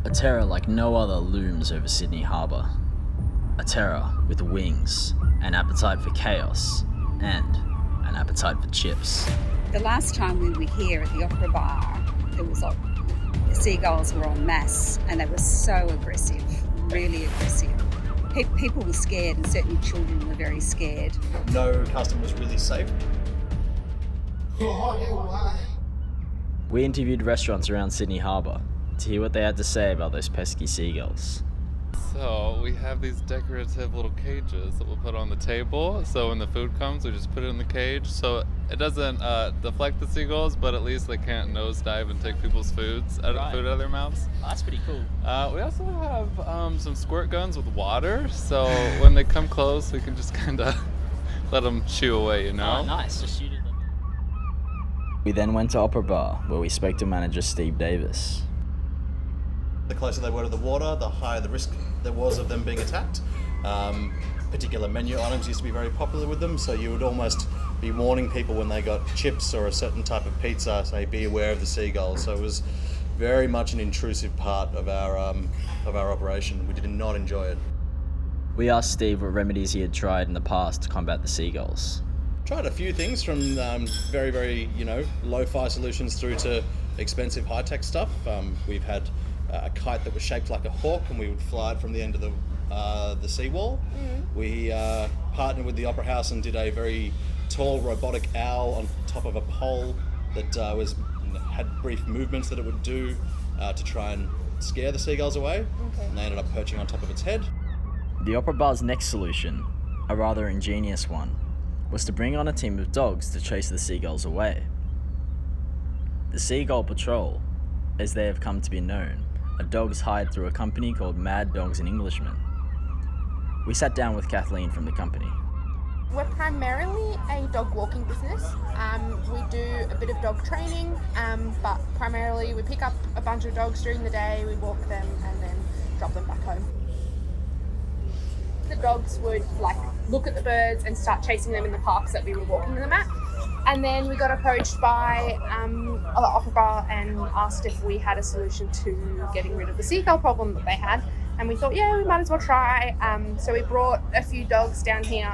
A terror like no other looms over Sydney Harbour. A terror with wings, an appetite for chaos, and an appetite for chips. The last time we were here at the Opera Bar, there was the seagulls were en masse and they were so aggressive, really aggressive. People were scared and certainly children were very scared. No customer was really safe. We interviewed restaurants around Sydney Harbour to hear what they had to say about those pesky seagulls. So we have these decorative little cages that we'll put on the table. So when the food comes, we just put it in the cage. So it doesn't deflect the seagulls, but at least they can't nosedive and take people's food out of their mouths. Oh, that's pretty cool. We also have some squirt guns with water. So when they come close, we can just kind of let them chew away, you know? Oh, nice. Just shoot at them. We then went to Opera Bar, where we spoke to manager Steve Davis. The closer they were to the water, the higher the risk there was of them being attacked. Particular menu items used to be very popular with them, so you would almost be warning people when they got chips or a certain type of pizza, say, be aware of the seagulls. So it was very much an intrusive part of our operation. We did not enjoy it. We asked Steve what remedies he had tried in the past to combat the seagulls. Tried a few things from very, very, lo-fi solutions through to expensive high-tech stuff. We've had a kite that was shaped like a hawk and we would fly it from the end of the seawall. We partnered with the Opera House and did a very tall robotic owl on top of a pole that had brief movements that it would do to try and scare the seagulls away. Okay. And they ended up perching on top of its head. The Opera Bar's next solution, a rather ingenious one, was to bring on a team of dogs to chase the seagulls away. The Seagull Patrol, as they have come to be known, are dogs hired through a company called Mad Dogs and Englishmen. We sat down with Kathleen from the company. We're primarily a dog walking business. We do a bit of dog training, but primarily we pick up a bunch of dogs during the day, we walk them and then drop them back home. The dogs would look at the birds and start chasing them in the parks that we were walking them at. And then we got approached by the Opera Bar and asked if we had a solution to getting rid of the seagull problem that they had. And we thought, yeah, we might as well try. So we brought a few dogs down here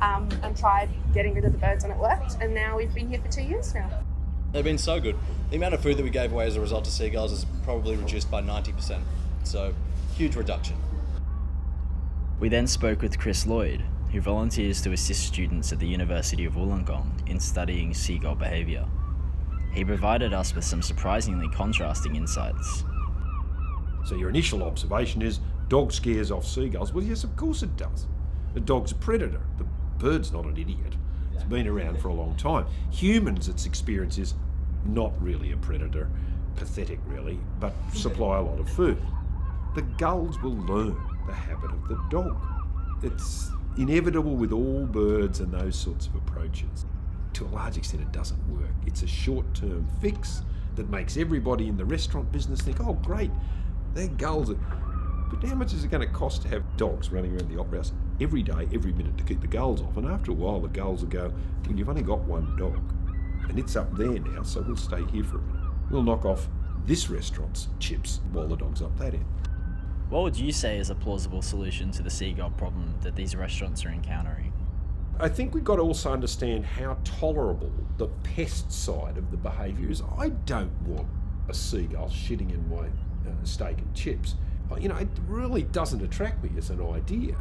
and tried getting rid of the birds, and it worked. And now we've been here for 2 years now. They've been so good. The amount of food that we gave away as a result of seagulls is probably reduced by 90%. So, huge reduction. We then spoke with Chris Lloyd, who volunteers to assist students at the University of Wollongong in studying seagull behaviour. He provided us with some surprisingly contrasting insights. So your initial observation is, dog scares off seagulls. Well, yes, of course it does. The dog's a predator. The bird's not an idiot. It's been around for a long time. Humans, its experience is not really a predator, pathetic really, but supply a lot of food. The gulls will learn the habit of the dog. It's inevitable with all birds and those sorts of approaches. To a large extent, it doesn't work. It's a short-term fix that makes everybody in the restaurant business think, oh, great, they're gulls. But how much is it going to cost to have dogs running around the Opera House every day, every minute to keep the gulls off? And after a while, the gulls will go, well, you've only got one dog, and it's up there now, so we'll stay here for a minute. We'll knock off this restaurant's chips while the dog's up that end. What would you say is a plausible solution to the seagull problem that these restaurants are encountering? I think we've got to also understand how tolerable the pest side of the behaviour is. I don't want a seagull shitting in my steak and chips. It really doesn't attract me as an idea.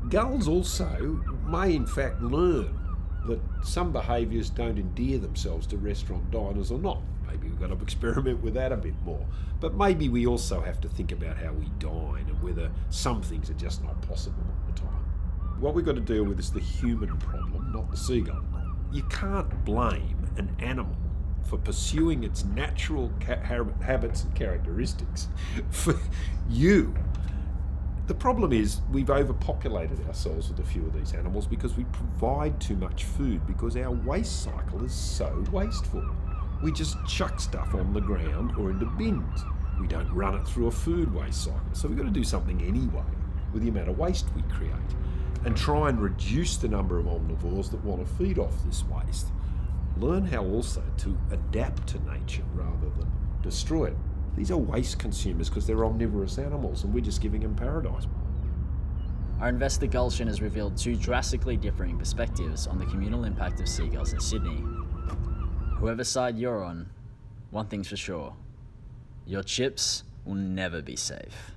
Gulls also may in fact learn that some behaviours don't endear themselves to restaurant diners or not. Maybe we've got to experiment with that a bit more. But maybe we also have to think about how we dine and whether some things are just not possible all the time. What we've got to deal with is the human problem, not the seagull problem. You can't blame an animal for pursuing its natural habits and characteristics for you. The problem is we've overpopulated ourselves with a few of these animals because we provide too much food, because our waste cycle is so wasteful. We just chuck stuff on the ground or into bins. We don't run it through a food waste cycle. So we've got to do something anyway with the amount of waste we create and try and reduce the number of omnivores that want to feed off this waste. Learn how also to adapt to nature rather than destroy it. These are waste consumers because they're omnivorous animals and we're just giving them paradise. Our investigation has revealed two drastically differing perspectives on the communal impact of seagulls in Sydney. Whoever side you're on, one thing's for sure, your chips will never be safe.